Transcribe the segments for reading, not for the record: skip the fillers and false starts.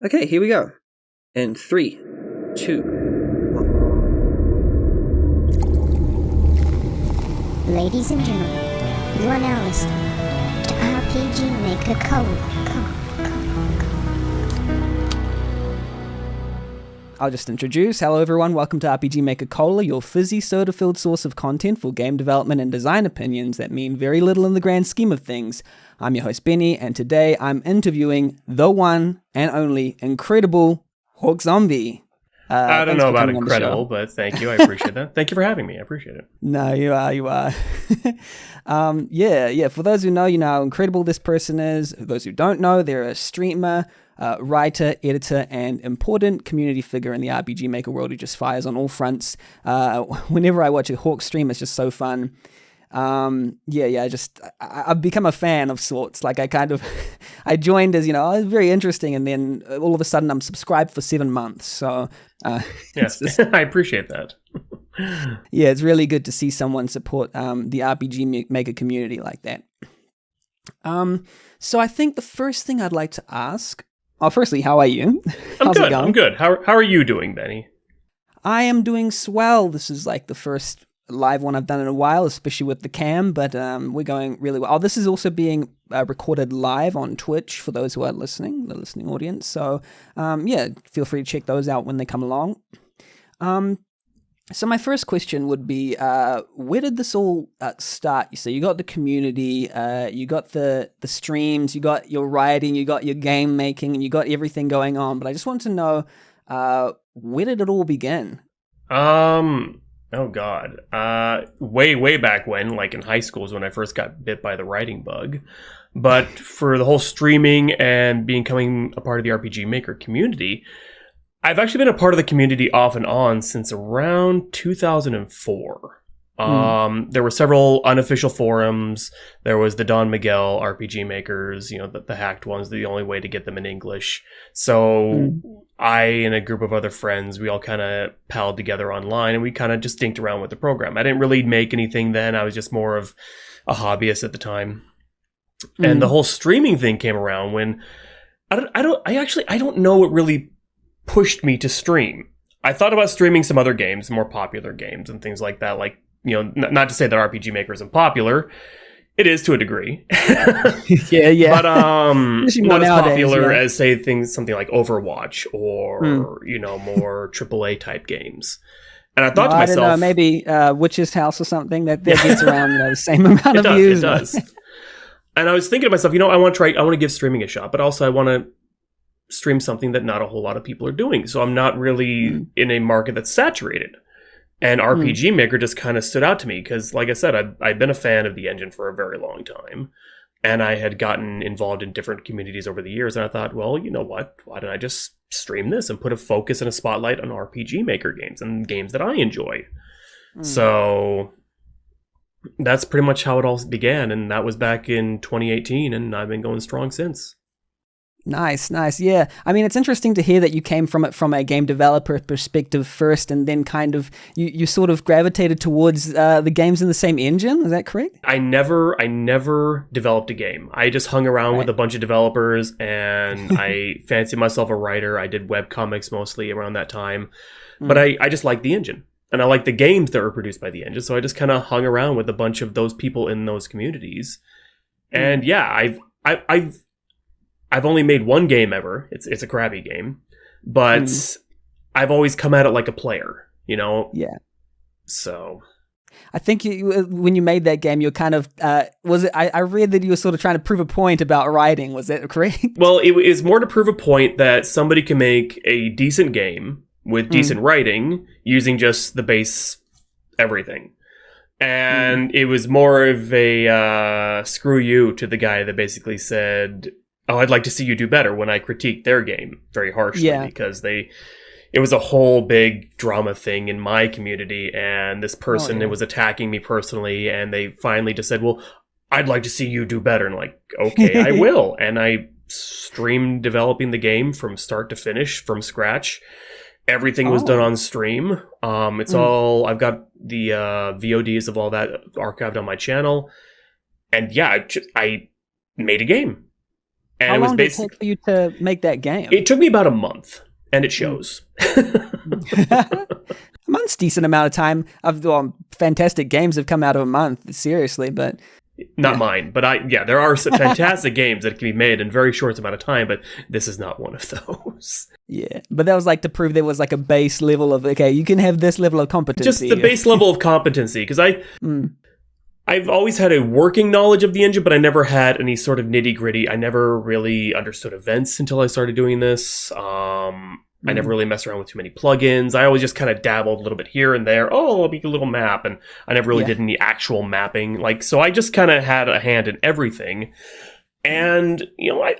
Okay, here we go. In 3, 2, 1. Ladies and gentlemen, you are now listening to RPG Maker Cola. I'll just introduce. Hello everyone, welcome to RPG Maker Cola, your fizzy soda-filled source of content for game development and design opinions that mean very little in the grand scheme of things. I'm your host Benny, and today I'm interviewing the one and only incredible HawkZombie. I don't know about incredible, but thank you. I appreciate that. Thank you for having me. I appreciate it. No, you are. Yeah. For those who know, you know how incredible this person is. Those who don't know, they're a streamer, writer, editor, and important community figure in the RPG Maker world who just fires on all fronts. Whenever I watch a Hawk stream, it's just so fun. I've become a fan of sorts. Like I joined as, I was very interesting, and then all of a sudden I'm subscribed for 7 months. So, yes, I appreciate that. Yeah, it's really good to see someone support the RPG Maker community like that. So I think the first thing I'd like to ask, firstly, how are you? I'm good. I'm good. How are you doing, Benny? I am doing swell. This is like the first live one I've done in a while, especially with the cam, but we're going really well. This is also being recorded live on Twitch for those who are listening, the listening audience. So feel free to check those out when they come along. So my first question would be, where did this all start? So you got the community, you got the streams, you got your writing, you got your game making, and you got everything going on. But I just want to know, where did it all begin? Oh God. Way back when, like in high school is when I first got bit by the writing bug. But for the whole streaming and becoming a part of the RPG Maker community, I've actually been a part of the community off and on since around 2004. There were several unofficial forums. There was the Don Miguel RPG Makers, the hacked ones, the only way to get them in English. So I and a group of other friends, we all kind of palled together online, and we kind of just dinked around with the program. I didn't really make anything then. I was just more of a hobbyist at the time. And the whole streaming thing came around when I don't know what really pushed me to stream. I thought about streaming some other games, more popular games and things like that. Like, not to say that RPG Maker isn't popular. It is to a degree. Yeah. But not as popular yeah. as, say, something like Overwatch or, more AAA type games. And I thought to myself, I don't know, maybe Witch's House or something that gets around the same amount of views. It does. And I was thinking to myself, I want to give streaming a shot, but also I want to stream something that not a whole lot of people are doing. So I'm not really in a market that's saturated. And RPG Maker just kind of stood out to me because, like I said, I've been a fan of the engine for a very long time. And I had gotten involved in different communities over the years. And I thought, well, you know what? Why don't I just stream this and put a focus and a spotlight on RPG Maker games and games that I enjoy? So that's pretty much how it all began. And that was back in 2018. And I've been going strong since. Nice. Yeah. I mean, it's interesting to hear that you came from it from a game developer perspective first, and then kind of you sort of gravitated towards the games in the same engine. Is that correct? I never developed a game. I just hung around with a bunch of developers, and I fancied myself a writer. I did webcomics mostly around that time, but I just liked the engine, and I liked the games that were produced by the engine. So I just kind of hung around with a bunch of those people in those communities, and I've only made one game ever. It's a crappy game, but I've always come at it like a player, Yeah. So I think when you made that game, you're kind of, was it, I read that you were sort of trying to prove a point about writing. Was that correct? Well, it is more to prove a point that somebody can make a decent game with decent writing using just the base everything. And it was more of a screw you to the guy that basically said, oh, I'd like to see you do better, when I critiqued their game very harshly because it was a whole big drama thing in my community, and this person was attacking me personally, and they finally just said, well, I'd like to see you do better. And like, okay, I will. And I streamed developing the game from start to finish, from scratch. Everything was done on stream. It's all, I've got the VODs of all that archived on my channel. And yeah, I made a game. And How it was long did it take for you to make that game? It took me about a month, and it shows. A month's decent amount of time. Fantastic games have come out of a month, seriously, but not mine. But there are some fantastic games that can be made in a very short amount of time, but this is not one of those. Yeah, but that was like to prove there was like a base level of, okay, you can have this level of competency. Just the base level of competency, because I've always had a working knowledge of the engine, but I never had any sort of nitty gritty. I never really understood events until I started doing this. I never really messed around with too many plugins. I always just kind of dabbled a little bit here and there. Oh, I'll make a little map. And I never really did any actual mapping. So I just kind of had a hand in everything. And,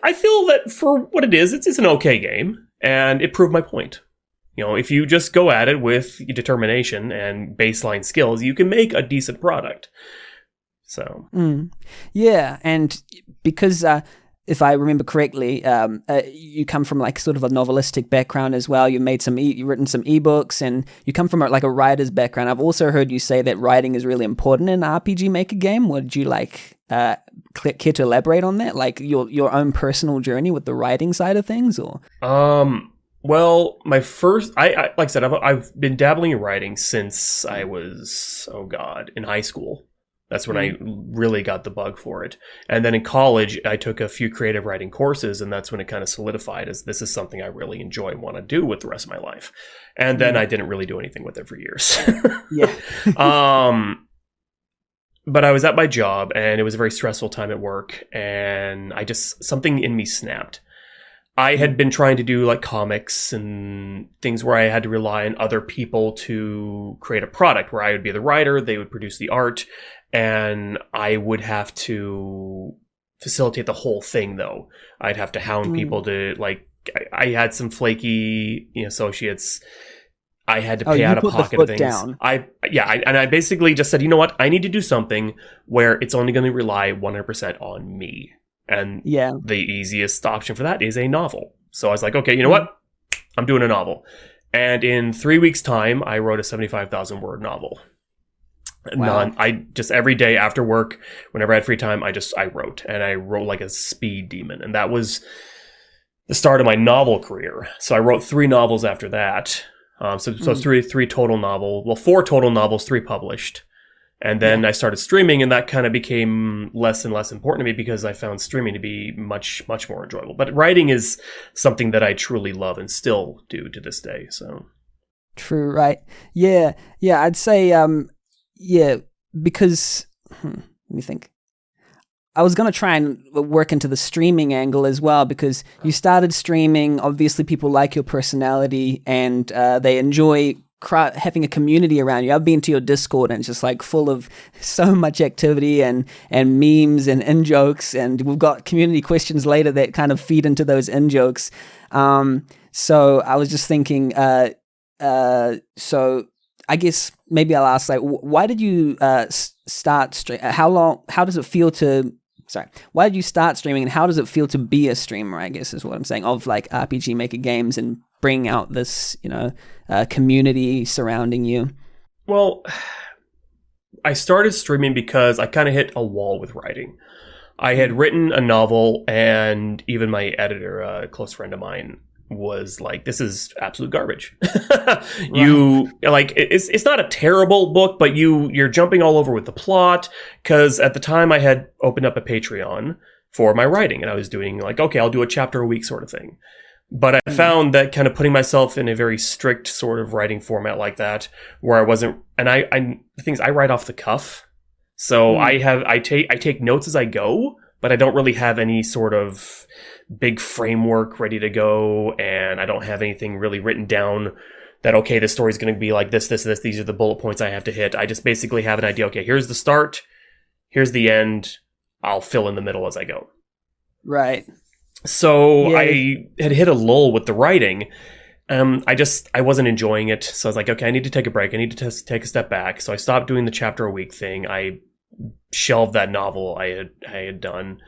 I feel that for what it is, it's an okay game. And it proved my point. If you just go at it with determination and baseline skills, you can make a decent product. So. Yeah, and because... if I remember correctly, you come from like sort of a novelistic background as well. You've written some ebooks, and you come from like a writer's background. I've also heard you say that writing is really important in an RPG Maker game. Would you care to elaborate on that, like your own personal journey with the writing side of things, or? Well, my first, like I said, I've been dabbling in writing since I was, in high school. That's when I really got the bug for it. And then in college, I took a few creative writing courses, and that's when it kind of solidified as this is something I really enjoy and want to do with the rest of my life. And then I didn't really do anything with it for years. Yeah. But I was at my job, and it was a very stressful time at work, and something in me snapped. I had been trying to do like comics and things where I had to rely on other people to create a product, where I would be the writer, they would produce the art, and I would have to facilitate the whole thing, though. I'd have to hound people to, I had some flaky associates. I had to pay out of pocket things. Down. I basically just said, you know what? I need to do something where it's only going to rely 100% on me. And the easiest option for that is a novel. So I was like, okay, you know what? I'm doing a novel. And in 3 weeks' time, I wrote a 75,000 word novel. Wow. I just every day after work, whenever I had free time, I wrote, and I wrote like a speed demon. And that was the start of my novel career. So I wrote 3 novels after that. So three total novels. Well, 4 total novels, 3 published. And then I started streaming, and that kind of became less and less important to me because I found streaming to be much, much more enjoyable. But writing is something that I truly love and still do to this day. So true, right? Yeah. I'd say, because let me think. I was going to try and work into the streaming angle as well, because you started streaming. Obviously, people like your personality, and they enjoy having a community around you. I've been to your Discord, and it's just like full of so much activity and memes and in-jokes, and we've got community questions later that kind of feed into those in-jokes. So I was just thinking, so I guess maybe I'll ask, why did you start why did you start streaming, and how does it feel to be a streamer, I guess is what I'm saying, of like RPG Maker games and bring out this, community surrounding you? Well, I started streaming because I kind of hit a wall with writing. I had written a novel, and even my editor, a close friend of mine, was like, this is absolute garbage. It's not a terrible book, but you're jumping all over with the plot, because at the time I had opened up a Patreon for my writing, and I was doing like, okay, I'll do a chapter a week sort of thing. But I found that kind of putting myself in a very strict sort of writing format like that, where I wasn't, and the thing is, I write off the cuff. So I take notes as I go, but I don't really have any sort of big framework ready to go, and I don't have anything really written down that, okay, this story's going to be like this, these are the bullet points I have to hit. I just basically have an idea, okay, here's the start, here's the end, I'll fill in the middle as I go. Right. So I had hit a lull with the writing. I wasn't enjoying it. So I was like, okay, I need to take a break. I need to take a step back. So I stopped doing the chapter a week thing. I shelved that novel I had done.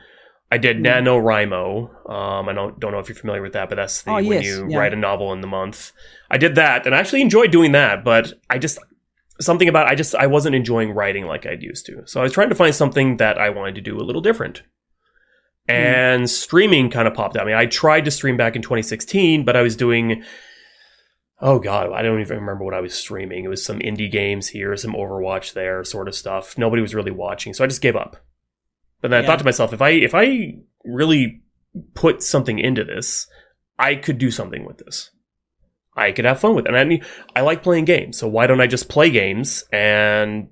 I did NaNoWriMo. I don't know if you're familiar with that, but that's when you write a novel in the month. I did that, and I actually enjoyed doing that, but I wasn't enjoying writing like I'd used to. So I was trying to find something that I wanted to do a little different. And streaming kind of popped out. I mean, I tried to stream back in 2016, but I was doing, oh God, I don't even remember what I was streaming. It was some indie games here, some Overwatch there, sort of stuff. Nobody was really watching, so I just gave up. But then I thought to myself, if I really put something into this, I could do something with this. I could have fun with it. And I mean, I like playing games, so why don't I just play games and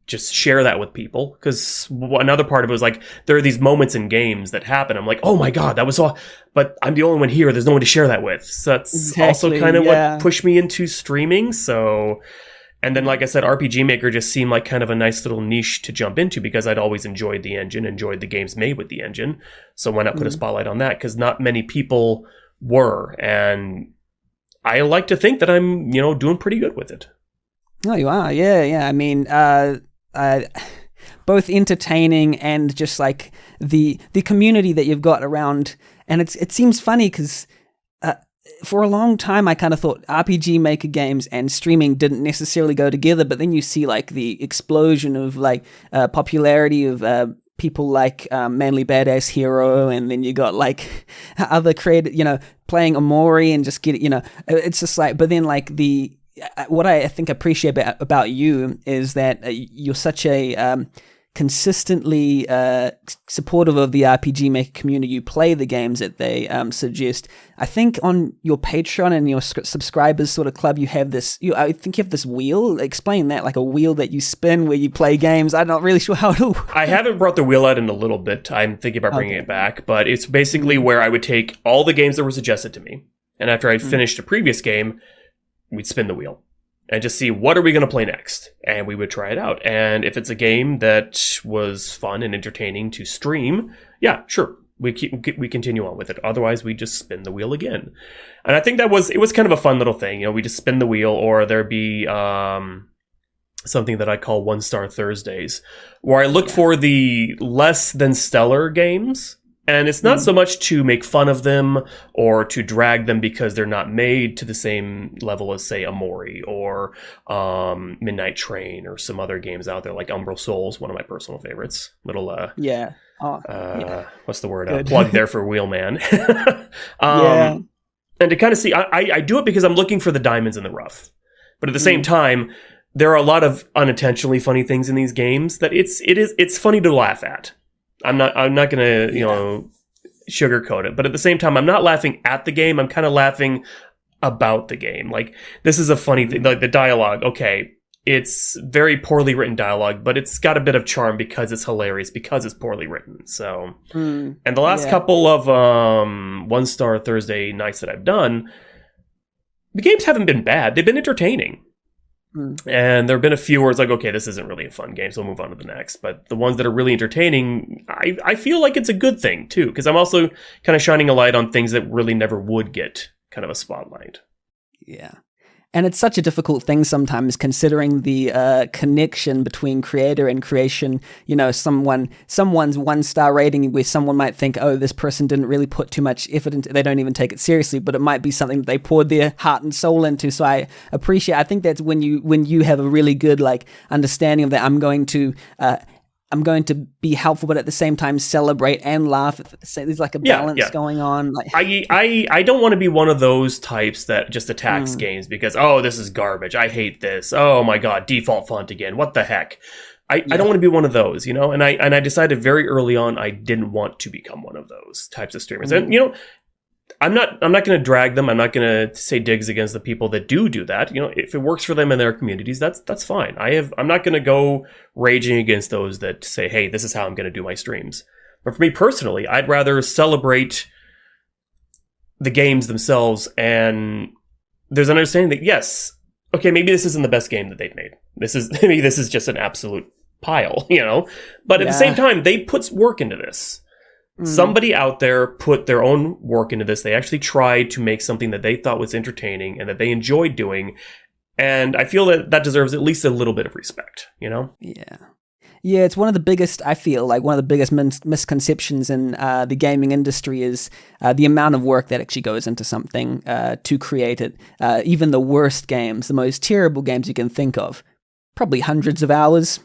just share that with people? Because another part of it was like, there are these moments in games that happen. I'm like, oh my God, that was all, but I'm the only one here. There's no one to share that with. So that's also kind of what pushed me into streaming. So, and then, like I said, RPG Maker just seemed like kind of a nice little niche to jump into because I'd always enjoyed the engine, enjoyed the games made with the engine. So why not put a spotlight on that? Because not many people were. And I like to think that I'm, doing pretty good with it. Oh, you are. Yeah. I mean, both entertaining and just like the community that you've got around. And it seems funny because for a long time I kind of thought RPG Maker games and streaming didn't necessarily go together, but then you see like the explosion of like popularity of people like Manly Badass Hero, and then you got like other creators, playing Omori and just get it's just like, but then like what I think appreciate about you is that you're such a consistently supportive of the RPG Maker community. You play the games that they suggest. I think on your Patreon and your subscribers sort of club, you have this. I think you have this wheel. Explain that, like a wheel that you spin where you play games. I'm not really sure how to. I haven't brought the wheel out in a little bit. I'm thinking about bringing it back, but it's basically where I would take all the games that were suggested to me, and after I finished a previous game, we'd spin the wheel and just see what are we going to play next, and we would try it out. And if it's a game that was fun and entertaining to stream, yeah, sure, we continue on with it. Otherwise, we just spin the wheel again. And I think it was kind of a fun little thing. We just spin the wheel, or there'd be something that I call 1-Star Thursdays, where I look for the less than stellar games. And it's not so much to make fun of them or to drag them because they're not made to the same level as, say, Omori or Midnight Train or some other games out there like Umbral Souls, one of my personal favorites. Little, what's the word? Plug there for Wheelman. And to kind of see, I do it because I'm looking for the diamonds in the rough. But at the same time, there are a lot of unintentionally funny things in these games that it's funny to laugh at. I'm not going to, sugarcoat it. But at the same time, I'm not laughing at the game. I'm kind of laughing about the game. Like, this is a funny thing. Like, the dialogue, okay, it's very poorly written dialogue, but it's got a bit of charm because it's hilarious, because it's poorly written. So, and the last couple of 1-Star Thursday nights that I've done, the games haven't been bad. They've been entertaining. And there have been a few where it's like, okay, this isn't really a fun game, so we'll move on to the next. But the ones that are really entertaining, I feel like it's a good thing, too, because I'm also kind of shining a light on things that really never would get kind of a spotlight. Yeah. And it's such a difficult thing sometimes, considering the connection between creator and creation. Someone's 1-star rating where someone might think, oh, this person didn't really put too much effort into, they don't even take it seriously, but it might be something that they poured their heart and soul into. So I think that's when you have a really good like understanding of that. I'm going to be helpful, but at the same time celebrate and laugh. There's like a balance going on. Like, I don't want to be one of those types that just attacks games because, oh, this is garbage. I hate this. Oh my God, default font again. What the heck? I don't want to be one of those, And I decided very early on I didn't want to become one of those types of streamers. And I'm not going to drag them. I'm not going to say digs against the people that do that. If it works for them in their communities, that's fine. I'm not going to go raging against those that say, hey, this is how I'm going to do my streams. But for me personally, I'd rather celebrate the games themselves. And there's an understanding that, yes, okay, maybe this isn't the best game that they've made. Maybe this is just an absolute pile, But at the same time, they put work into this. Somebody out there put their own work into this. They actually tried to make something that they thought was entertaining and that they enjoyed doing. And I feel that deserves at least a little bit of respect, Yeah. Yeah, it's one of the biggest, I feel like one of the biggest misconceptions in the gaming industry is the amount of work that actually goes into something to create it. Even the worst games, the most terrible games you can think of, probably hundreds of hours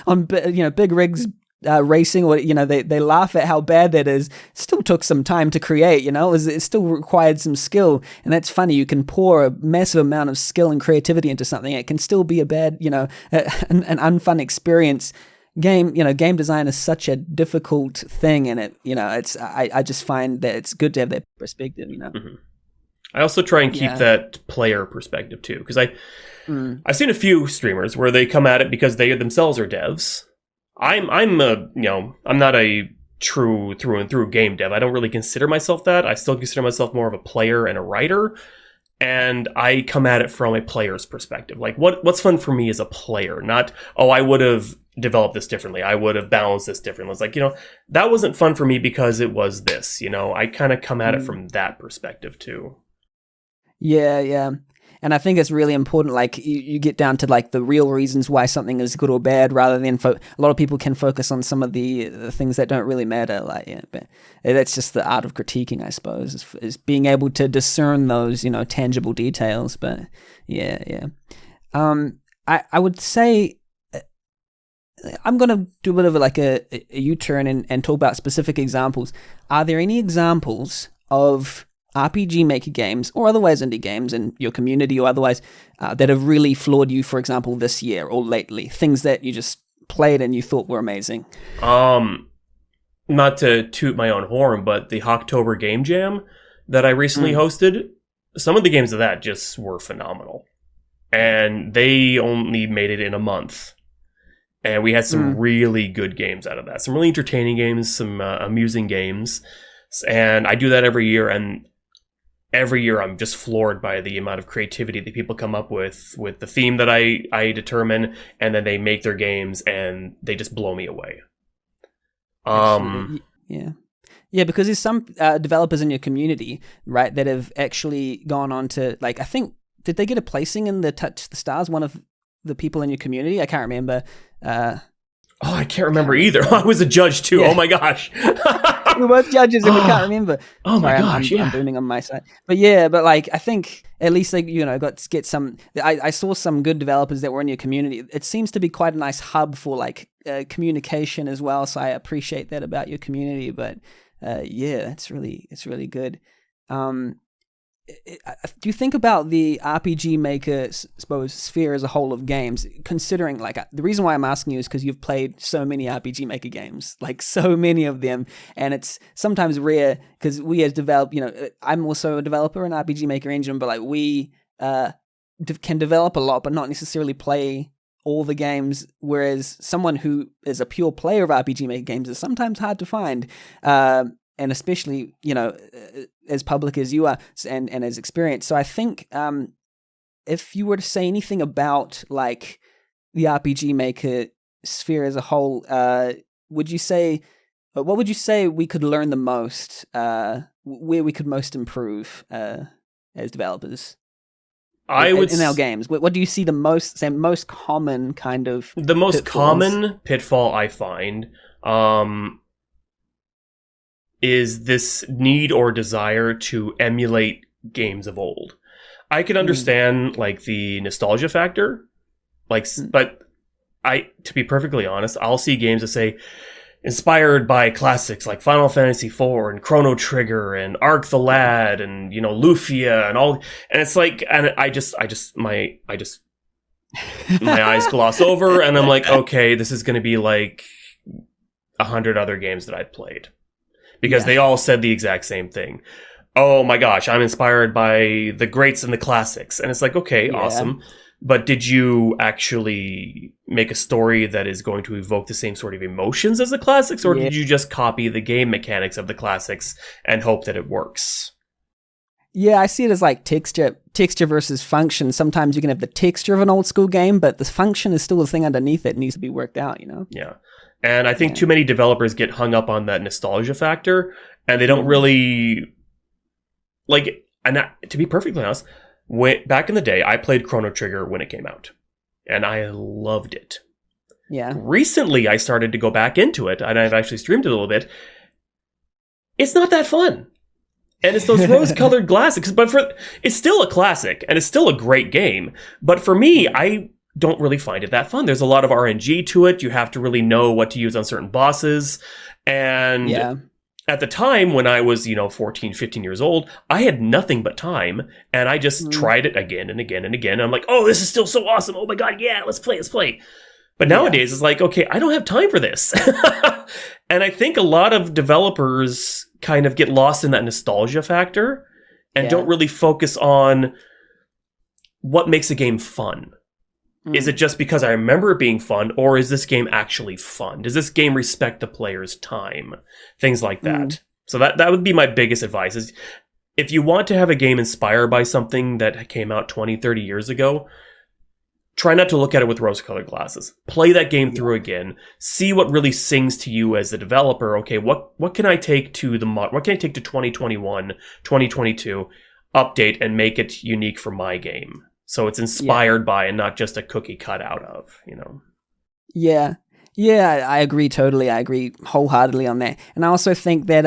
on big rigs, racing, or they laugh at how bad that is. Still took some time to create. It still required some skill, and that's funny. You can pour a massive amount of skill and creativity into something. It can still be a bad, an unfun experience. Game design is such a difficult thing, and I just find that it's good to have that perspective. Mm-hmm. I also try and keep that player perspective too, because I've seen a few streamers where they come at it because they themselves are devs. I'm not a true through and through game dev. I don't really consider myself that. I still consider myself more of a player and a writer. And I come at it from a player's perspective. Like, what's fun for me as a player? Not, I would have developed this differently. I would have balanced this differently. It's like, that wasn't fun for me because it was this. I kind of come at it from that perspective too. Yeah. And I think it's really important, like, you get down to, like, the real reasons why something is good or bad, rather than a lot of people can focus on some of the things that don't really matter. Like, but that's just the art of critiquing, I suppose, is being able to discern those, tangible details. But, yeah. I would say I'm going to do a bit of a U-turn and talk about specific examples. Are there any examples of RPG Maker games or otherwise indie games in your community or otherwise that have really floored you, for example, this year or lately? Things that you just played and you thought were amazing? Not to toot my own horn, but the HawkTober Game Jam that I recently hosted, some of the games of that just were phenomenal. And they only made it in a month. And we had some really good games out of that. Some really entertaining games, some amusing games. And I do that every year, and every year I'm just floored by the amount of creativity that people come up with the theme that I determine, and then they make their games and they just blow me away. Yeah, because there's some developers in your community, right, that have actually gone on to, like, I think, did they get a placing in the Touch the Stars, one of the people in your community? I can't remember. I can't remember either. I was a judge too. Yeah. Oh my gosh. We're both judges and we can't remember. Oh my gosh, I'm booming on my side. But yeah, like, I think at least they, get some, I saw some good developers that were in your community. It seems to be quite a nice hub for, like, communication as well. So I appreciate that about your community. But it's really good. Do you think about the RPG Maker, suppose, sphere as a whole of games, considering, like, the reason why I'm asking you is because you've played so many RPG Maker games, like, so many of them, and it's sometimes rare because we as I'm also a developer in RPG Maker Engine, but, like, we can develop a lot but not necessarily play all the games, whereas someone who is a pure player of RPG Maker games is sometimes hard to find. And especially, as public as you are and as experienced. So I think if you were to say anything about, like, the RPG Maker sphere as a whole, what would you say we could learn the most, where we could most improve as developers? In our games, what do you see the most common kind of the most pitfalls? Common pitfall I find is this need or desire to emulate games of old. I can understand like the nostalgia factor, but to be perfectly honest, I'll see games that say inspired by classics like Final Fantasy IV and Chrono Trigger and Ark the Lad and Lufia and all, and it's like, and my eyes gloss over, and I'm like, okay, this is going to be like 100 other games that I've played. Because they all said the exact same thing. Oh my gosh, I'm inspired by the greats and the classics. And it's like, okay, awesome. But did you actually make a story that is going to evoke the same sort of emotions as the classics? Or did you just copy the game mechanics of the classics and hope that it works? Yeah, I see it as like texture versus function. Sometimes you can have the texture of an old school game, but the function is still the thing underneath it needs to be worked out, Yeah. And I think too many developers get hung up on that nostalgia factor, and they don't really to be perfectly honest, back in the day, I played Chrono Trigger when it came out, and I loved it. Yeah. Recently, I started to go back into it, and I've actually streamed it a little bit. It's not that fun. And it's those rose-colored glasses, but it's still a classic, and it's still a great game. But for me, don't really find it that fun. There's a lot of RNG to it. You have to really know what to use on certain bosses. And at the time when I was, 14, 15 years old, I had nothing but time, and I just tried it again and again and again. I'm like, oh, this is still so awesome. Oh my God, yeah, let's play. But nowadays, it's like, okay, I don't have time for this. And I think a lot of developers kind of get lost in that nostalgia factor and don't really focus on what makes a game fun. Is it just because I remember it being fun, or is this game actually fun? Does this game respect the player's time? Things like that. So that would be my biggest advice is if you want to have a game inspired by something that came out 20, 30 years ago, try not to look at it with rose-colored glasses. Play that game through again. See what really sings to you as a developer. Okay, what can I take to what can I take to 2021, 2022, update and make it unique for my game? So it's inspired by and not just a cookie cut out of, Yeah. Yeah, I agree totally. I agree wholeheartedly on that. And I also think that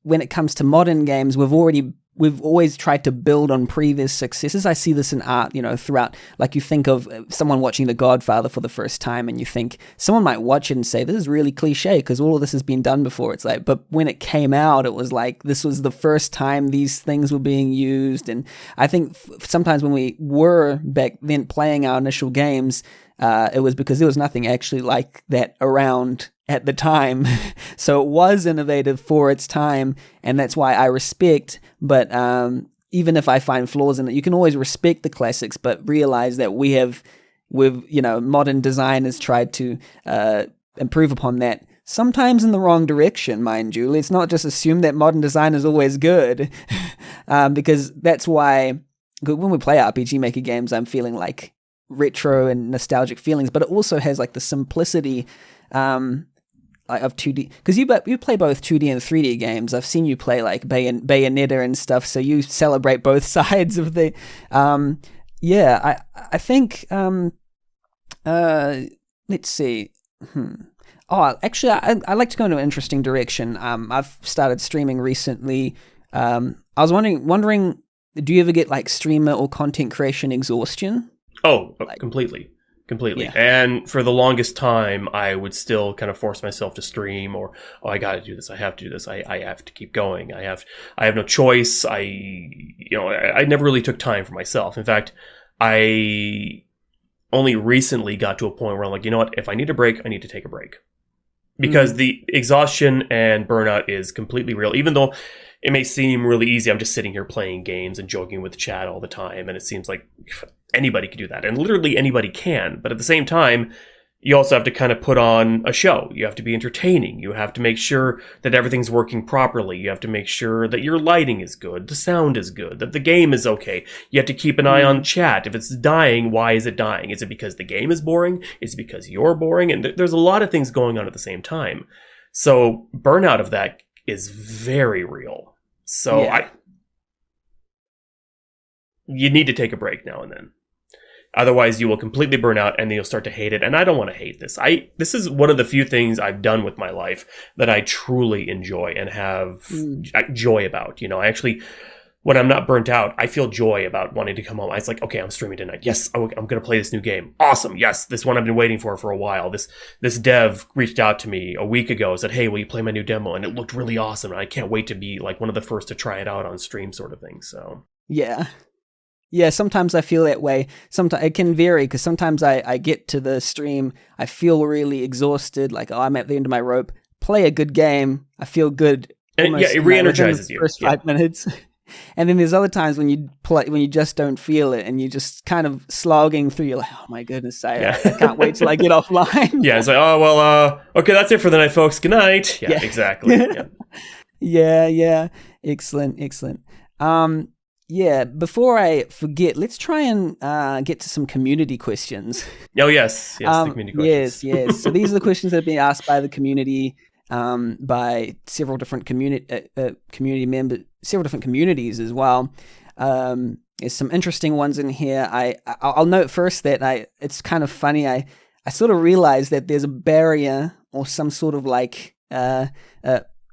when it comes to modern games, we've always tried to build on previous successes. I see this in art, throughout. Like you think of someone watching The Godfather for the first time, and you think someone might watch it and say, "This is really cliche because all of this has been done before." It's like, but when it came out, it was like this was the first time these things were being used. And I think sometimes when we were back then playing our initial games, it was because there was nothing actually like that around at the time. So it was innovative for its time, and that's why I respect, but even if I find flaws in it, you can always respect the classics, but realize that modern designers tried to improve upon that, sometimes in the wrong direction, mind you. Let's not just assume that modern design is always good, because that's why when we play RPG Maker games, I'm feeling like retro and nostalgic feelings, but it also has like the simplicity of 2D, because you play both 2D and 3D games. I've seen you play like Bayonetta and stuff, so you celebrate both sides of the I think let's see. Oh, actually, I like to go into an interesting direction. I've started streaming recently. I was wondering, do you ever get like streamer or content creation exhaustion? Oh, completely. Yeah. And for the longest time, I would still kind of force myself to stream, or, oh, I got to do this. I have to do this. I have to keep going. I have no choice. I never really took time for myself. In fact, I only recently got to a point where I'm like, you know what? If I need a break, I need to take a break, because the exhaustion and burnout is completely real. Even though it may seem really easy, I'm just sitting here playing games and joking with the chat all the time, and it seems like anybody can do that, and literally anybody can. But at the same time, you also have to kind of put on a show. You have to be entertaining. You have to make sure that everything's working properly. You have to make sure that your lighting is good, the sound is good, that the game is okay. You have to keep an eye on chat. If it's dying, why is it dying? Is it because the game is boring? Is it because you're boring? And there's a lot of things going on at the same time. So burnout of that is very real. So you need to take a break now and then. Otherwise, you will completely burn out, and then you'll start to hate it. And I don't want to hate this. This is one of the few things I've done with my life that I truly enjoy and have joy about. I actually, when I'm not burnt out, I feel joy about wanting to come home. It's like, okay, I'm streaming tonight. Yes, I'm going to play this new game. Awesome. Yes, this one I've been waiting for a while. This dev reached out to me a week ago, said, hey, will you play my new demo? And it looked really awesome. And I can't wait to be like one of the first to try it out on stream, sort of thing. So Yeah, sometimes I feel that way. Sometimes it can vary, because sometimes I get to the stream, I feel really exhausted, like, oh, I'm at the end of my rope. Play a good game, I feel good. And it re-energizes you. First 5 minutes. And then there's other times when you just don't feel it, and you're just kind of slogging through. You're like, oh my goodness, I can't wait till I get offline. Yeah, it's like, oh well, okay, that's it for the night, folks. Good night. Yeah, exactly. Yeah. Excellent. Yeah, before I forget, let's try and get to some community questions. Oh, yes, the community questions. Yes. So these are the questions that have been asked by the community, by several different community members, several different communities as well. There's some interesting ones in here. I'll note first that it's kind of funny. I sort of realized that there's a barrier or some sort of like that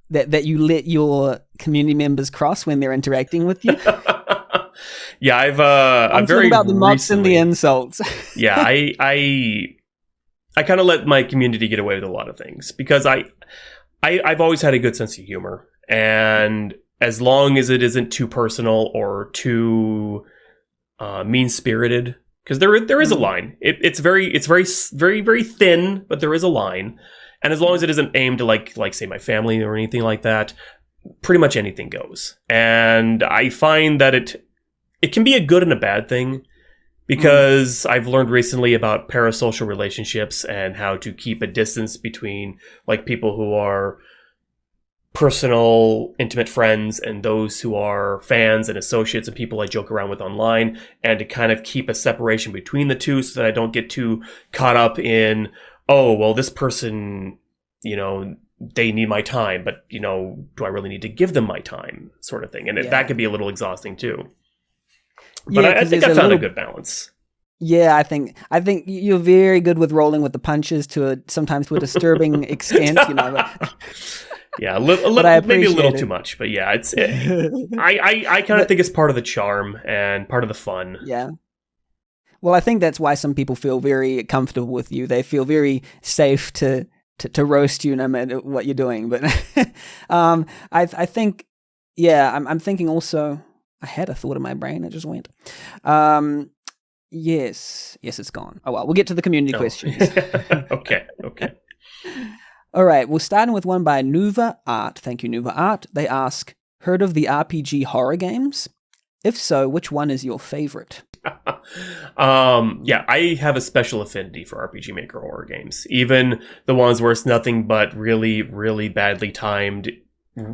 you let your community members cross when they're interacting with you. Yeah, I'm I'm very talking about the mocks and the recently- insults. Yeah, I kind of let my community get away with a lot of things because I've always had a good sense of humor, and as long as it isn't too personal or too mean spirited, because there is a line. It's very thin, but there is a line, and as long as it isn't aimed to like say my family or anything like that, pretty much anything goes. And I find that it can be a good and a bad thing. Because I've learned recently about parasocial relationships and how to keep a distance between like people who are personal, intimate friends and those who are fans and associates and people I joke around with online, and to kind of keep a separation between the two so that I don't get too caught up in, oh, well, this person, they need my time, but, do I really need to give them my time sort of thing? And that could be a little exhausting too. But I think I found a good balance. Yeah, I think you're very good with rolling with the punches sometimes to a disturbing extent, Yeah, but maybe a little too much, but yeah, I kind of think it's part of the charm and part of the fun. Yeah. Well, I think that's why some people feel very comfortable with you. They feel very safe to roast you no matter what you're doing. But I think, I'm thinking also. I had a thought in my brain. It just went. Yes, it's gone. Oh, well, we'll get to the community questions. Okay. All right, we're starting with one by Nuva Art. Thank you, Nuva Art. They ask, heard of the RPG horror games? If so, which one is your favorite? I have a special affinity for RPG Maker horror games. Even the ones where it's nothing but really, really badly timed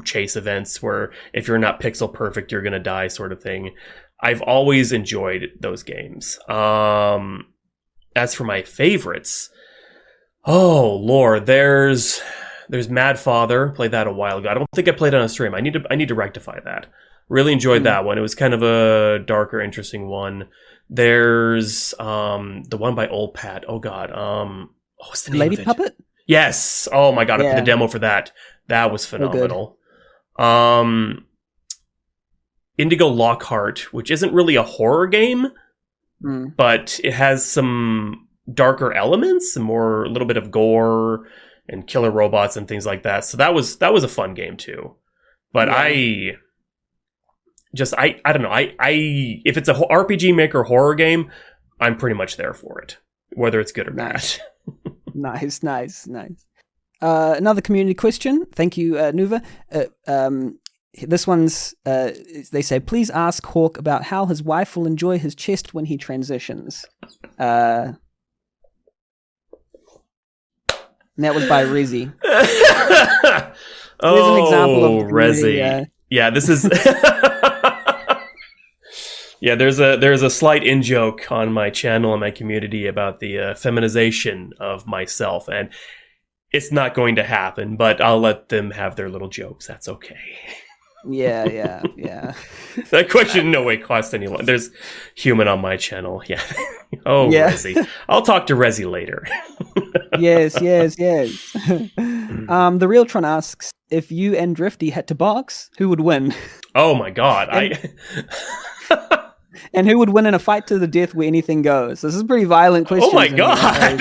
chase events where if you're not pixel perfect you're gonna die sort of thing. I've always enjoyed those games. As for my favorites, oh lord, there's Mad Father. Played that a while ago. I don't think I played it on a stream. I need to rectify that. Really enjoyed that one. It was kind of a darker, interesting one. There's the one by Old Pat. Oh god, what's the name Lady of it? Puppet? Yes. Oh my god, I put the demo for that. That was phenomenal. Indigo Lockhart, which isn't really a horror game, but it has some darker elements and a little bit of gore and killer robots and things like that. So that was a fun game too. But I don't know. I if it's a RPG Maker horror game, I'm pretty much there for it, whether it's good or bad. Nice. Another community question. Thank you, Nuva. This one's, they say, please ask Hawk about how his wife will enjoy his chest when he transitions. And that was by Rezi. Here's an example of Rezi. Yeah, this is... Yeah, there's a slight in-joke on my channel and my community about the feminization of myself, and it's not going to happen, but I'll let them have their little jokes. That's okay. Yeah. That question in no way cost anyone. There's human on my channel. Yeah. Oh, yeah. Rezi. I'll talk to Rezi later. Yes. The Realtron asks, if you and Drifty had to box, who would win? Oh my god. And who would win in a fight to the death where anything goes? This is a pretty violent question. Oh my god!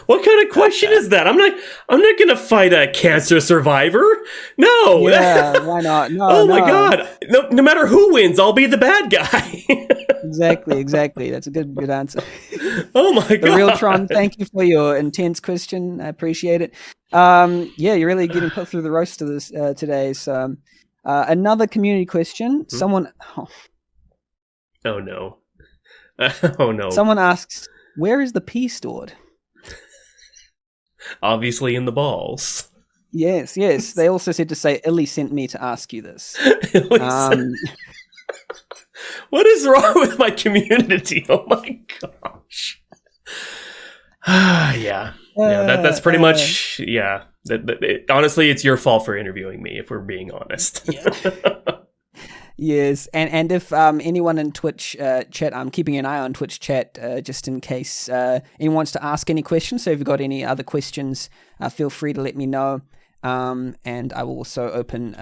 What kind of question is that? I'm not gonna fight a cancer survivor. No. Yeah, why not? No. Oh my god! No matter who wins, I'll be the bad guy. Exactly. That's a good answer. Oh my god! The Realtron, thank you for your intense question. I appreciate it. You're really getting put through the roast of this today. So. Another community question. Someone... Oh no. Oh no. Someone asks, where is the pee stored? Obviously in the balls. Yes. They also said to say, Illy sent me to ask you this. What is wrong with my community? Oh my gosh. Yeah. That's pretty much... Yeah. Honestly, it's your fault for interviewing me, if we're being honest. Yes, and if anyone in Twitch chat, I'm keeping an eye on Twitch chat just in case anyone wants to ask any questions. So if you've got any other questions, feel free to let me know. And I will also open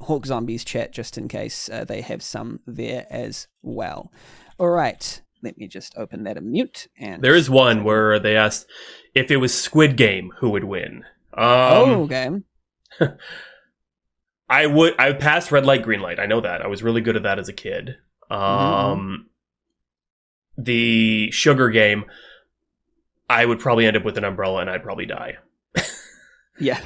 HawkZombie's chat just in case they have some there as well. All right. Let me just open that and mute. And There is one where they asked if it was Squid Game, who would win. okay. I would pass red light, green light. I know that. I was really good at that as a kid. The sugar game, I would probably end up with an umbrella and I'd probably die. Yeah.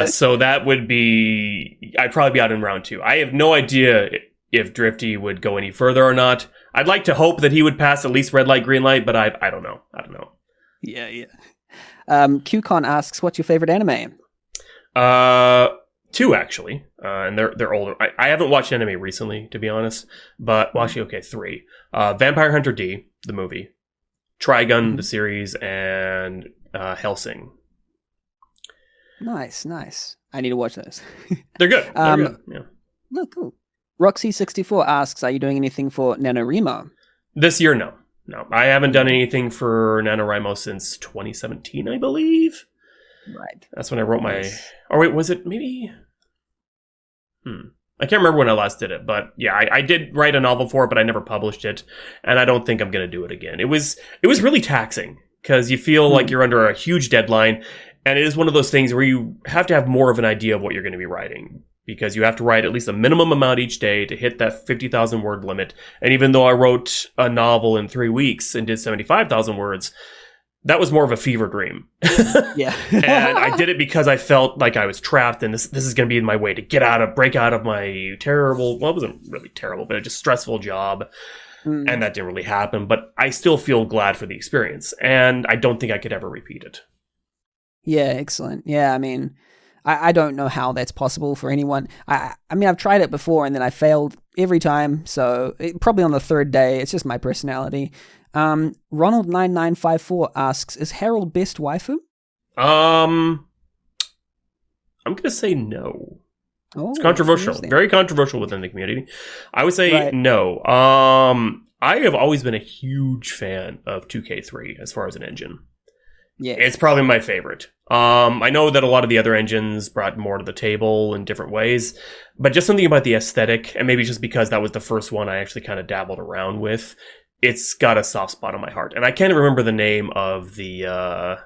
So that would be... I'd probably be out in round 2. I have no idea if Drifty would go any further or not. I'd like to hope that he would pass at least red light, green light, but I don't know. I don't know. Yeah. QCon asks, what's your favorite anime? 2 actually, and they're older. I haven't watched anime recently, to be honest. But well, actually, okay, 3. Vampire Hunter D, the movie, Trigun, the series, and Hellsing. Nice. I need to watch those. They're good. They're good. Yeah. Oh, cool. Roxy64 asks, are you doing anything for NaNoWriMo? This year, no. I haven't done anything for NaNoWriMo since 2017, I believe. Right. That's when I wrote my... Or wait, was it maybe... I can't remember when I last did it, but yeah, I did write a novel for it, but I never published it, and I don't think I'm going to do it again. It was really taxing, because you feel like you're under a huge deadline, and it is one of those things where you have to have more of an idea of what you're going to be writing, because you have to write at least a minimum amount each day to hit that 50,000 word limit. And even though I wrote a novel in 3 weeks and did 75,000 words, that was more of a fever dream. Yeah. And I did it because I felt like I was trapped, and this is going to be my way to break out of my terrible, well, it wasn't really terrible, but a just stressful job. And that didn't really happen. But I still feel glad for the experience, and I don't think I could ever repeat it. Yeah, excellent. Yeah, I mean, I don't know how that's possible for anyone. I mean, I've tried it before, and then I failed every time. So probably on the 3rd day, it's just my personality. Ronald9954 asks, is Harold best waifu? I'm gonna say no. Oh, it's controversial. Very controversial within the community. I would say Right. no. I have always been a huge fan of 2K3 as far as an engine. Yeah. It's probably my favorite. I know that a lot of the other engines brought more to the table in different ways, but just something about the aesthetic, and maybe just because that was the first one I actually kind of dabbled around with, it's got a soft spot on my heart. And I can't remember the name of the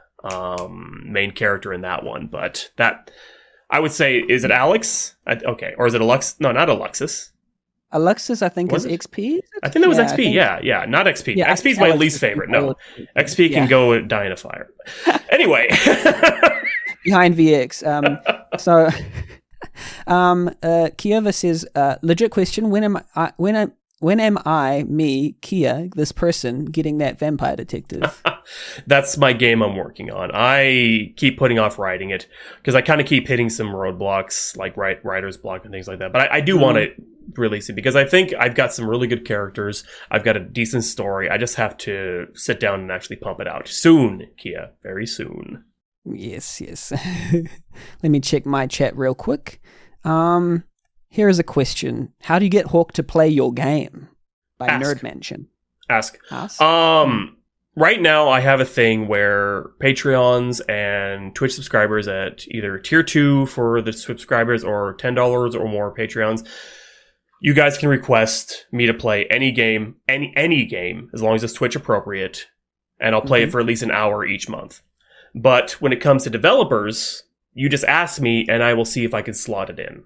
main character in that one, but that, I would say, is it Alex? Okay, or is it Alux? No, not Alexis. Alexis, I think, Was is it? XP. I think that was Yeah, XP. Yeah, not XP. Yeah, XP is my Alex least is favorite. the No, old- XP can Yeah. go die in a fire. Anyway. Behind VX. Kiova says, legit question, when am I, me, Kia, this person, getting that vampire detective? That's my game I'm working on. I keep putting off writing it because I kind of keep hitting some roadblocks, like writer's block and things like that. But I do want to release it because I think I've got some really good characters. I've got a decent story. I just have to sit down and actually pump it out. Soon, Kia. Very soon. Yes. Let me check my chat real quick. Here is a question. How do you get Hawk to play your game? By Ask. Nerd Mansion. Ask. Ask? Right now, I have a thing where Patreons and Twitch subscribers at either tier 2 for the subscribers or $10 or more Patreons, you guys can request me to play any game, any game, as long as it's Twitch appropriate, and I'll play it for at least an hour each month. But when it comes to developers, you just ask me and I will see if I can slot it in.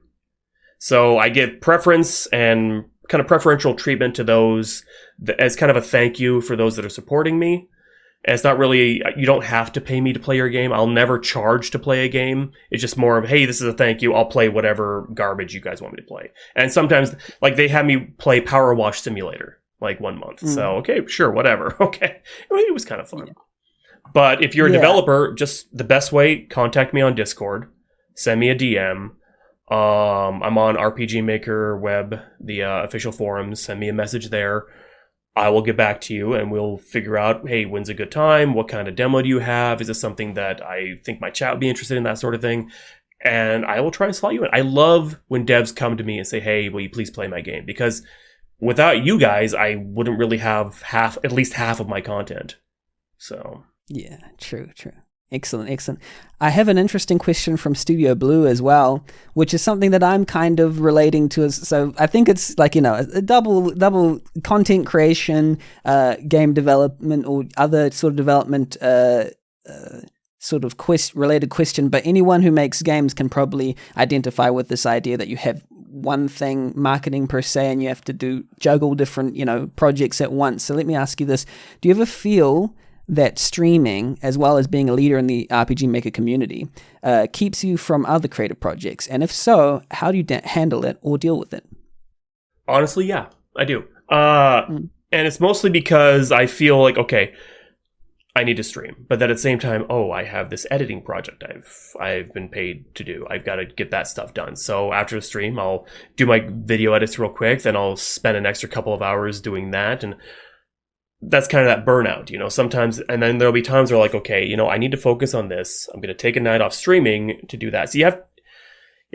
So I give preference and kind of preferential treatment to those as kind of a thank you for those that are supporting me. And it's not really, you don't have to pay me to play your game. I'll never charge to play a game. It's just more of, hey, this is a thank you. I'll play whatever garbage you guys want me to play. And sometimes, like, they have me play Power Wash Simulator, like 1 month. So, okay, sure, whatever. Okay. It was kind of fun. Yeah. But if you're a developer, just the best way, contact me on Discord. Send me a DM. I'm on RPG Maker Web, the official forums. Send me a message there. I will get back to you and we'll figure out, hey, when's a good time? What kind of demo do you have? Is this something that I think my chat would be interested in, that sort of thing? And I will try and slot you in. I love when devs come to me and say, hey, will you please play my game? Because without you guys, I wouldn't really have at least half of my content. So. Yeah, true. Excellent, excellent. I have an interesting question from Studio Blue as well, which is something that I'm kind of relating to. So I think it's like, a double content creation, game development, or other sort of development sort of related question. But anyone who makes games can probably identify with this idea that you have one thing, marketing per se, and you have to juggle different, projects at once. So let me ask you this. Do you ever feel that streaming, as well as being a leader in the RPG Maker community, keeps you from other creative projects? And if so, how do you handle it or deal with it? Honestly, yeah, I do. And it's mostly because I feel like, okay, I need to stream. But then at the same time, I have this editing project I've been paid to do. I've got to get that stuff done. So after the stream, I'll do my video edits real quick. Then I'll spend an extra couple of hours doing that. And that's kind of that burnout, sometimes. And then there'll be times where like, okay, I need to focus on this. I'm going to take a night off streaming to do that. So you have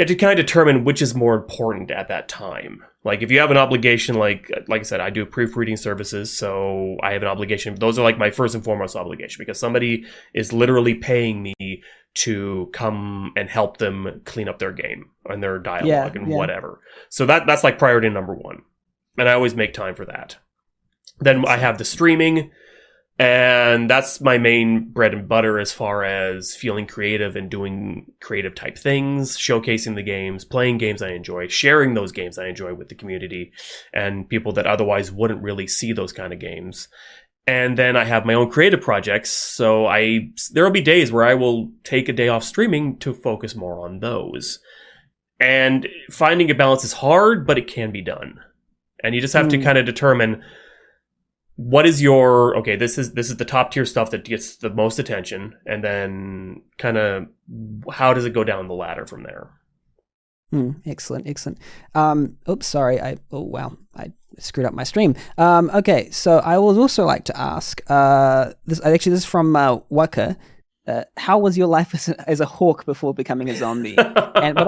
to kind of determine which is more important at that time. Like if you have an obligation, like I said, I do proofreading services. So I have an obligation. Those are like my first and foremost obligation, because somebody is literally paying me to come and help them clean up their game and their dialogue whatever. So that's like priority number one. And I always make time for that. Then I have the streaming, and that's my main bread and butter as far as feeling creative and doing creative type things, showcasing the games, playing games I enjoy, sharing those games I enjoy with the community and people that otherwise wouldn't really see those kind of games. And then I have my own creative projects, so there will be days where I will take a day off streaming to focus more on those. And finding a balance is hard, but it can be done. And you just have to kind of determine what is this is the top tier stuff that gets the most attention, and then kind of how does it go down the ladder from there? Excellent. Sorry. I screwed up my stream. Okay, so I would also like to ask, this is from Waka. How was your life as a hawk before becoming a zombie? But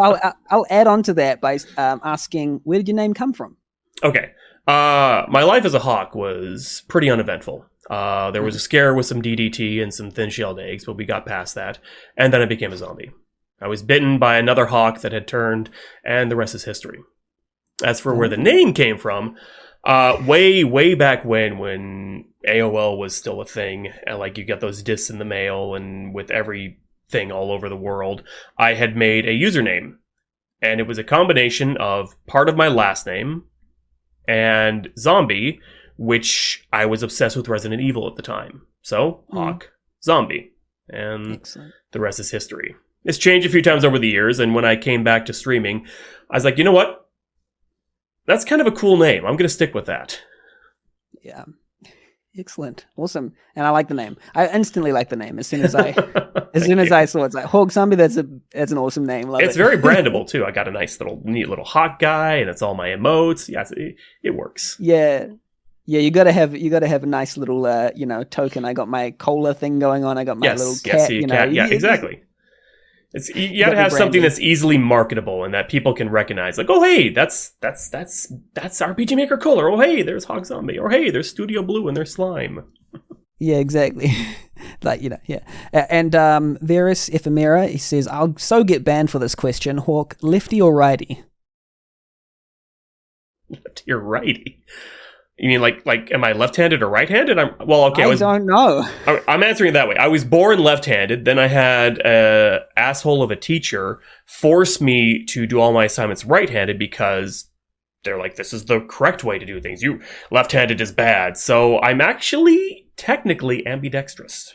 I'll add on to that by asking, where did your name come from? Okay. My life as a hawk was pretty uneventful. There was a scare with some DDT and some thin-shelled eggs, but we got past that. And then I became a zombie. I was bitten by another hawk that had turned, and the rest is history. As for where the name came from, way back when AOL was still a thing, and like you got those discs in the mail and with everything all over the world, I had made a username. And it was a combination of part of my last name and zombie, which I was obsessed with Resident Evil at the time. So, Hawk, Zombie. And the rest is history. It's changed a few times over the years, and when I came back to streaming, I was like, you know what? That's kind of a cool name. I'm going to stick with that. Yeah. Excellent. Awesome. And I like the name. I instantly like the name as soon as I saw it's like HawkZombie. That's an awesome name. Love it's it. very brandable too. I got a neat little hawk guy, and it's all my emotes. Yeah, it works. Yeah. Yeah, you gotta have a nice little token. I got my cola thing going on. I got my little cat. Cat. Yeah, exactly. You got to have something that's easily marketable and that people can recognize. Like, oh hey, that's RPG Maker Color. Oh hey, there's HawkZombie. Or hey, there's Studio Blue and there's Slime. Yeah, exactly. Yeah. And Varus Ephemera, he says, I'll so get banned for this question. Hawk, lefty or righty? Lefty or righty? You mean like am I left-handed or right-handed? I don't know. I'm answering it that way. I was born left-handed. Then I had an asshole of a teacher force me to do all my assignments right-handed because they're like, this is the correct way to do things. You left-handed is bad. So I'm actually technically ambidextrous.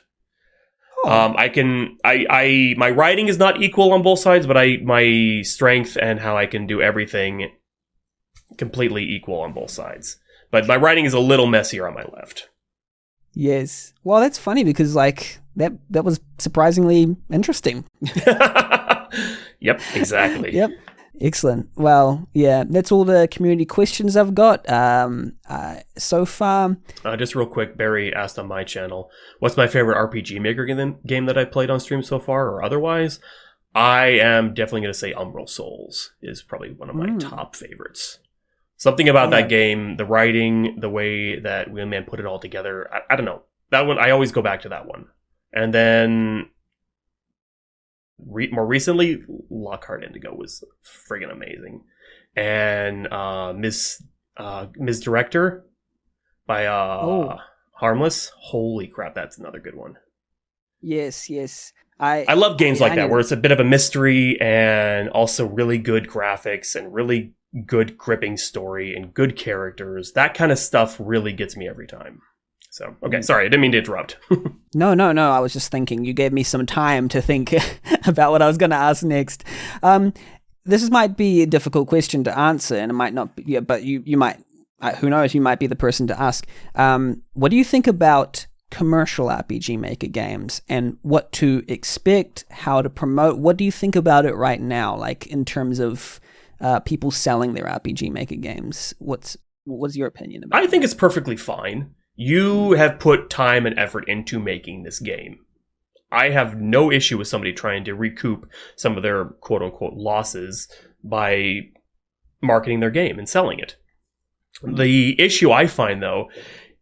Oh. My writing is not equal on both sides, but my strength and how I can do everything completely equal on both sides. But my writing is a little messier on my left. Yes. Well, that's funny because that was surprisingly interesting. Yep, exactly. Yep. Excellent. Well, yeah, that's all the community questions I've got so far. Just real quick, Barry asked on my channel, what's my favorite RPG Maker game that I played on stream so far or otherwise? I am definitely going to say Umbral Souls is probably one of my top favorites. Something about that game, the writing, the way that Wheelman put it all together. I don't know. That one, I always go back to that one. And then more recently, Lockhart Indigo was friggin' amazing. And Ms. Director by Harmless. Holy crap, that's another good one. Yes. I love games like that, where it's a bit of a mystery and also really good graphics and really good gripping story and good characters. That kind of stuff really gets me every time. So, okay, sorry, I didn't mean to interrupt. No. I was just thinking. You gave me some time to think about what I was going to ask next. This might be a difficult question to answer, and it might not be, yeah, but you might, who knows, you might be the person to ask. What do you think about commercial RPG Maker games and what to expect, how to promote? What do you think about it right now, like in terms of people selling their RPG Maker games? What's your opinion about it? I think it's perfectly fine. You have put time and effort into making this game. I have no issue with somebody trying to recoup some of their quote-unquote losses by marketing their game and selling it. The issue I find, though,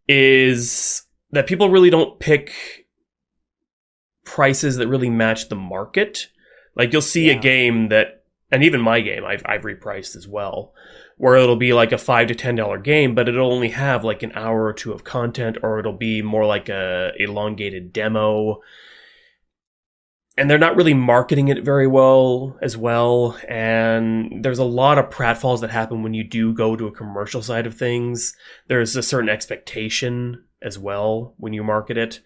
is that people really don't pick prices that really match the market. Like, you'll see a game that, and even my game, I've repriced as well, where it'll be like a $5 to $10 game, but it'll only have like an hour or two of content, or it'll be more like a elongated demo. And they're not really marketing it very well as well. And there's a lot of pratfalls that happen when you do go to a commercial side of things. There's a certain expectation as well when you market it.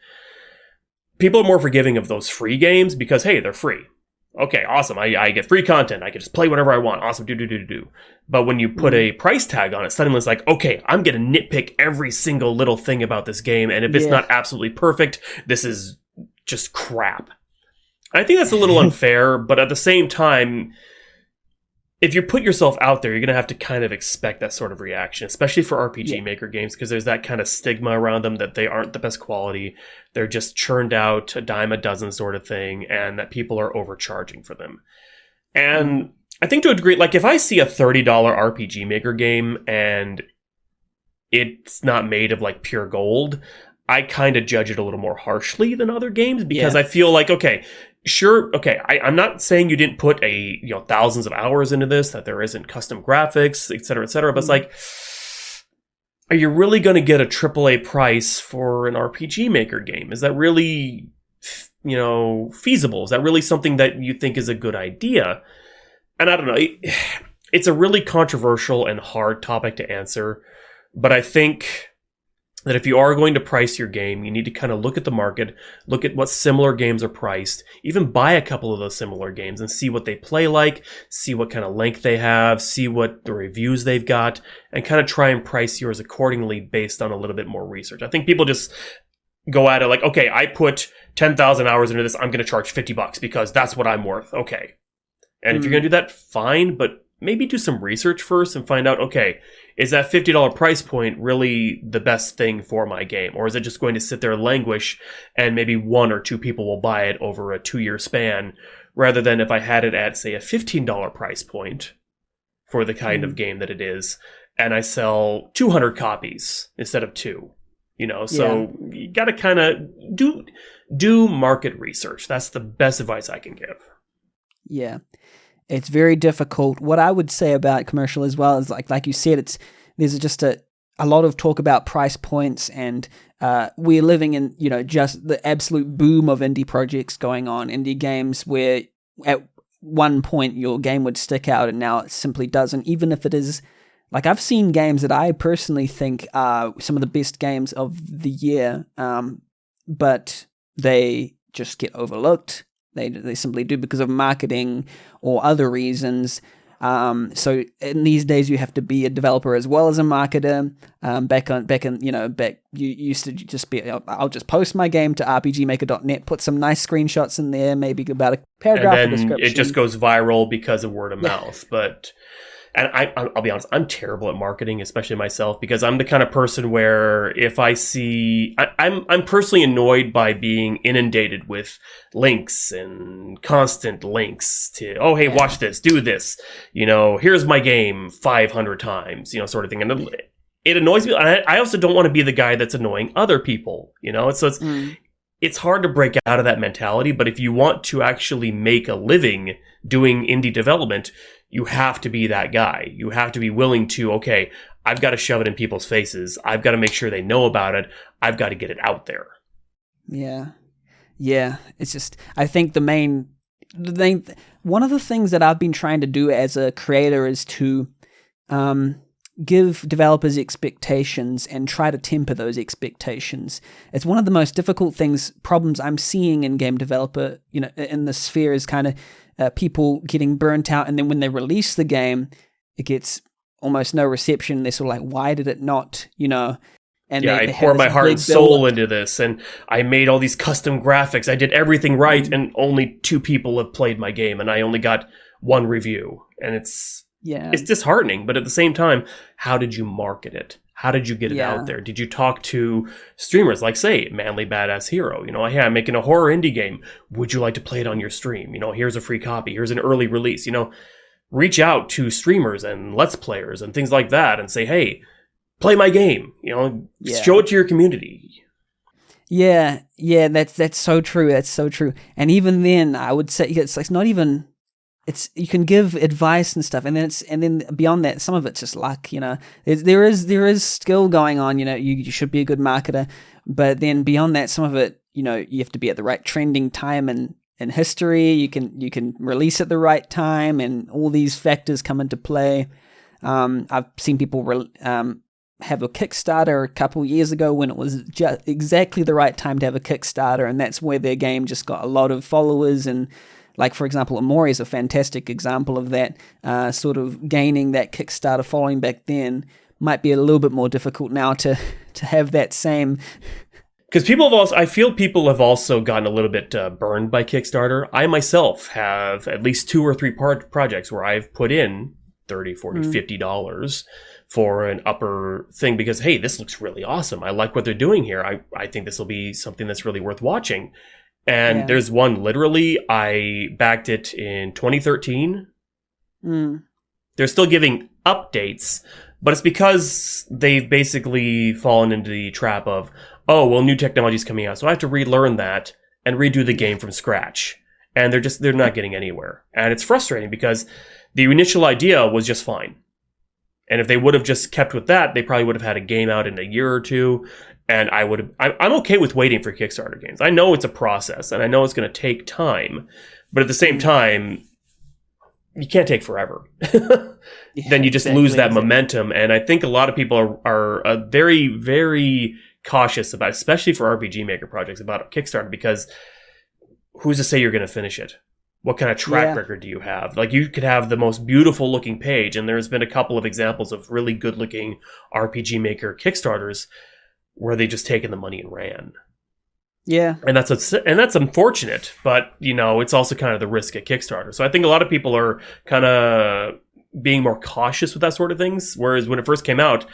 People are more forgiving of those free games because, hey, they're free. Okay, awesome. I get free content. I can just play whatever I want. Awesome. Do. But when you put a price tag on it, suddenly it's like, okay, I'm going to nitpick every single little thing about this game. And if it's not absolutely perfect, this is just crap. I think that's a little unfair, but at the same time, if you put yourself out there, you're going to have to kind of expect that sort of reaction, especially for RPG Maker games, because there's that kind of stigma around them that they aren't the best quality. They're just churned out a dime a dozen sort of thing, and that people are overcharging for them. And I think to a degree, like if I see a $30 RPG Maker game and it's not made of like pure gold, I kind of judge it a little more harshly than other games because I feel like, okay, sure, okay, I'm not saying you didn't put thousands of hours into this, that there isn't custom graphics, et cetera, but it's like, are you really going to get a AAA price for an RPG Maker game? Is that really, feasible? Is that really something that you think is a good idea? And I don't know, it's a really controversial and hard topic to answer, but I think that if you are going to price your game, you need to kind of look at the market, look at what similar games are priced, even buy a couple of those similar games and see what they play like, see what kind of length they have, see what the reviews they've got, and kind of try and price yours accordingly based on a little bit more research. I think people just go at it like, okay, I put 10,000 hours into this, I'm going to charge $50 because that's what I'm worth. Okay. And if you're going to do that, fine, but maybe do some research first and find out, okay, is that $50 price point really the best thing for my game? Or is it just going to sit there and languish and maybe one or two people will buy it over a 2-year span, rather than if I had it at, say, a $15 price point for the kind of game that it is, and I sell 200 copies instead of 2. So you got to kind of do market research. That's the best advice I can give. Yeah. It's very difficult. What I would say about commercial as well is like you said, there's just a lot of talk about price points, and we're living in just the absolute boom of indie projects going on, indie games where at one point your game would stick out and now it simply doesn't, even if it is like I've seen games that I personally think are some of the best games of the year, but they just get overlooked. They simply do because of marketing or other reasons. So in these days, you have to be a developer as well as a marketer. Back you used to just be, I'll just post my game to rpgmaker.net, put some nice screenshots in there, maybe about a paragraph and of then description. It just goes viral because of word of mouth. And I'll be honest, I'm terrible at marketing, especially myself, because I'm the kind of person where if I see, I'm personally annoyed by being inundated with links and constant links to, oh, hey, watch this, do this, here's my game 500 times, sort of thing. And it annoys me. And I also don't want to be the guy that's annoying other people, so it's hard to break out of that mentality. But if you want to actually make a living doing indie development, you have to be that guy. You have to be willing to, okay, I've got to shove it in people's faces. I've got to make sure they know about it. I've got to get it out there. Yeah. Yeah. It's just, I think one of the things that I've been trying to do as a creator is to give developers expectations and try to temper those expectations. It's one of the most difficult problems I'm seeing in game developer, in the sphere, is kind of people getting burnt out, and then when they release the game, it gets almost no reception. They're sort of like, why did it not, And yeah, they I poured my heart and soul build-up into this, and I made all these custom graphics. I did everything right, and only 2 people have played my game, and I only got 1 review. And it's disheartening, but at the same time, how did you market it? How did you get it out there? Did you talk to streamers like, say, Manly Badass Hero? Hey, I'm making a horror indie game. Would you like to play it on your stream? Here's a free copy. Here's an early release. Reach out to streamers and Let's Players and things like that and say, hey, play my game. Show it to your community. Yeah, that's so true. That's so true. And even then, I would say it's not even. You can give advice and stuff, and then beyond that, some of it's just luck. There is skill going on. You should be a good marketer, but then beyond that, some of it, you have to be at the right trending time in history. You can release at the right time, and all these factors come into play. I've seen people have a Kickstarter a couple years ago when it was just exactly the right time to have a Kickstarter, and that's where their game just got a lot of followers. And like, for example, Amori is a fantastic example of that. Sort of gaining that Kickstarter following back then might be a little bit more difficult now to have that same. Because I feel people have also gotten a little bit burned by Kickstarter. I myself have at least 2 or 3 projects where I've put in $30, $40, $50 for an upper thing because, hey, this looks really awesome. I like what they're doing here. I think this will be something that's really worth watching. And there's one, literally, I backed it in 2013. They're still giving updates, but it's because they've basically fallen into the trap of, oh, well, new technology's coming out, so I have to relearn that and redo the game from scratch. And they're not getting anywhere. And it's frustrating because the initial idea was just fine. And if they would have just kept with that, they probably would have had a game out in a year or 2. And I'm okay with waiting for Kickstarter games. I know it's a process, and I know it's going to take time. But at the same time, you can't take forever. Then you just lose that momentum. And I think a lot of people are very, very cautious about, especially for RPG Maker projects, about Kickstarter, because who's to say you're going to finish it? What kind of track record do you have? Like, you could have the most beautiful looking page, and there's been a couple of examples of really good looking RPG Maker Kickstarters where they just taken the money and ran. Yeah. And that's unfortunate, but it's also kind of the risk at Kickstarter. So I think a lot of people are kind of being more cautious with that sort of things. Whereas when it first came out,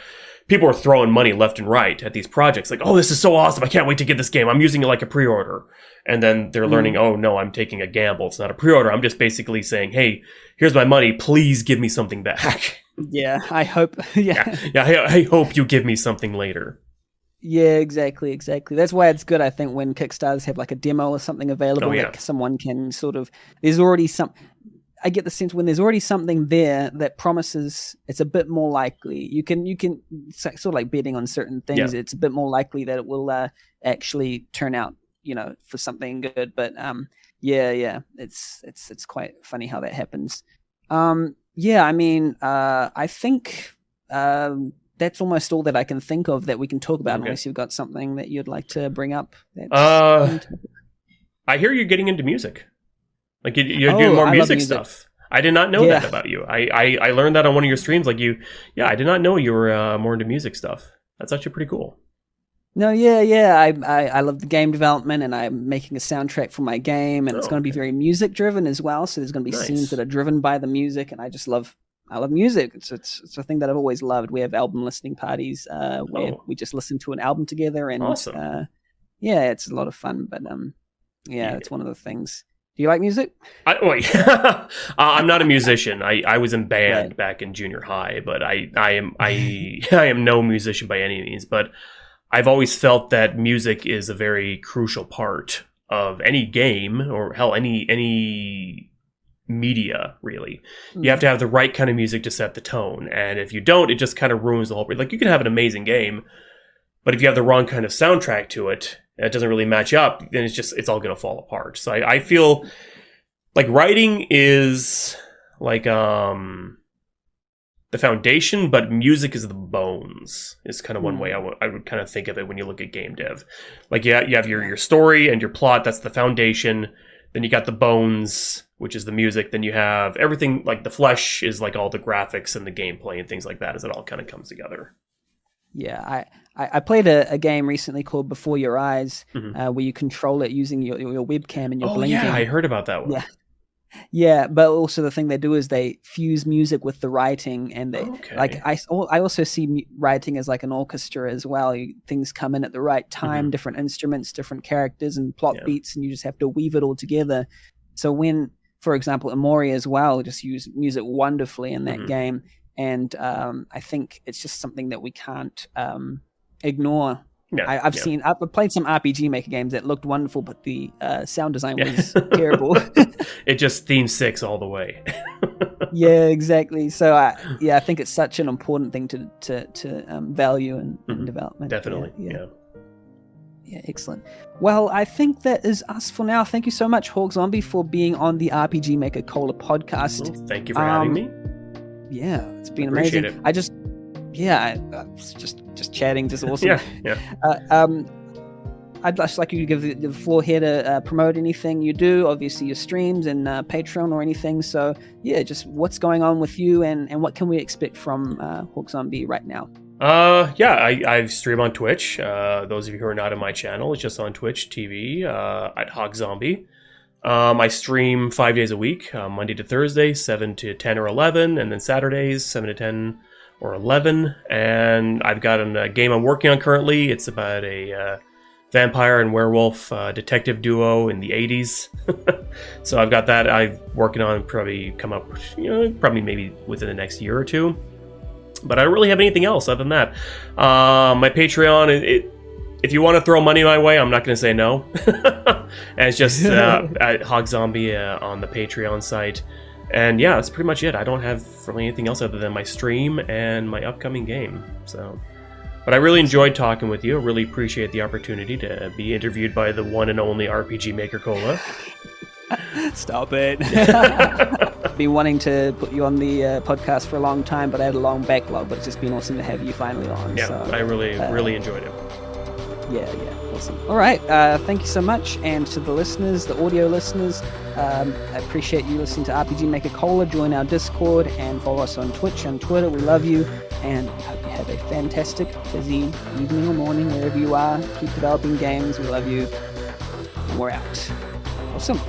people were throwing money left and right at these projects. Like, oh, this is so awesome. I can't wait to get this game. I'm using it like a pre-order. And then they're learning, oh, no, I'm taking a gamble. It's not a pre-order. I'm just basically saying, hey, here's my money. Please give me something back. Yeah, I hope. I hope you give me something later. Yeah, exactly. That's why it's good, I think, when Kickstarters have like a demo or something available that someone can sort of. There's already I get the sense when there's already something there that promises, it's a bit more likely. You can it's sort of like betting on certain things. Yeah. It's a bit more likely that it will actually turn out, for something good. But it's quite funny how that happens. I think that's almost all that I can think of that we can talk about, unless you've got something that you'd like to bring up. I hear you're getting into music. Like, you're doing more music stuff. I did not know that about you. I learned that on one of your streams. Like, I did not know you were more into music stuff. That's actually pretty cool. No, I love the game development, and I'm making a soundtrack for my game, and it's going to be very music driven as well. So there's going to be scenes that are driven by the music, and I love music. It's a thing that I've always loved. We have album listening parties where we just listen to an album together, and awesome. It's a lot of fun. But it's one of the things. Do you like music? I'm not a musician. I was in band back in junior high, but I am no musician by any means. But I've always felt that music is a very crucial part of any game, or hell, any media, really. You have to have the right kind of music to set the tone. And if you don't, it just kind of ruins the whole... Like, you can have an amazing game, but if you have the wrong kind of soundtrack to it, and it doesn't really match up, then it's all going to fall apart. So I feel like writing is like the foundation, but music is the bones, is kind of one way I would kind of think of it when you look at game dev. Like, you have your story and your plot, that's the foundation. Then you got the bones, which is the music. Then you have everything, like the flesh is like all the graphics and the gameplay and things like that, as it all kind of comes together. Yeah, I played a game recently called Before Your Eyes, where you control it using your webcam and your blinking. Yeah, I heard about that one. Yeah, but also the thing they do is they fuse music with the writing, and they like I also see writing as like an orchestra as well. Things come in at the right time, different instruments, different characters, and plot beats, and you just have to weave it all together. So when, for example, Amori as well, just use music wonderfully in that game, and I think it's just something that we can't ignore. Yeah, I've played some RPG Maker games that looked wonderful, but the sound design was terrible. It just theme 6 all the way. Yeah, exactly. So I think it's such an important thing to value in development. Definitely. Yeah, excellent. Well, I think that is us for now. Thank you so much, HawkZombie, for being on the RPG Maker Cola podcast. Well, thank you for having me. Yeah, it's been Appreciate amazing. it. Just chatting, just awesome. I'd just like you to give the floor here to promote anything you do, obviously your streams and Patreon or anything. So yeah, just what's going on with you and what can we expect from HawkZombie right now? I stream on Twitch. Those of you who are not on my channel, it's just on Twitch TV at HawkZombie. I stream 5 days a week, Monday to Thursday, 7 to 10 or 11, and then Saturdays, 7 to 10 or 11. And I've got a game I'm working on currently. It's about a vampire and werewolf detective duo in the 80s. So I've got that I'm working on, probably come up, probably maybe within the next year or two. But I don't really have anything else other than that. My Patreon, if you want to throw money my way, I'm not going to say no. And it's just at HawkZombie on the Patreon site. And yeah, that's pretty much it. I don't have really anything else other than my stream and my upcoming game. So, but I really enjoyed talking with you. I really appreciate the opportunity to be interviewed by the one and only RPG Maker Cola. Stop it. Been wanting to put you on the podcast for a long time, but I had a long backlog, but it's just been awesome to have you finally on. Yeah, so, I really enjoyed it. Yeah, awesome. All right, thank you so much, and to the listeners, the audio listeners, I appreciate you listening to RPG Maker Cola. Join our Discord and follow us on Twitch and Twitter. We love you, and we hope you have a fantastic, busy evening or morning, wherever you are. Keep developing games. We love you, and we're out. Awesome.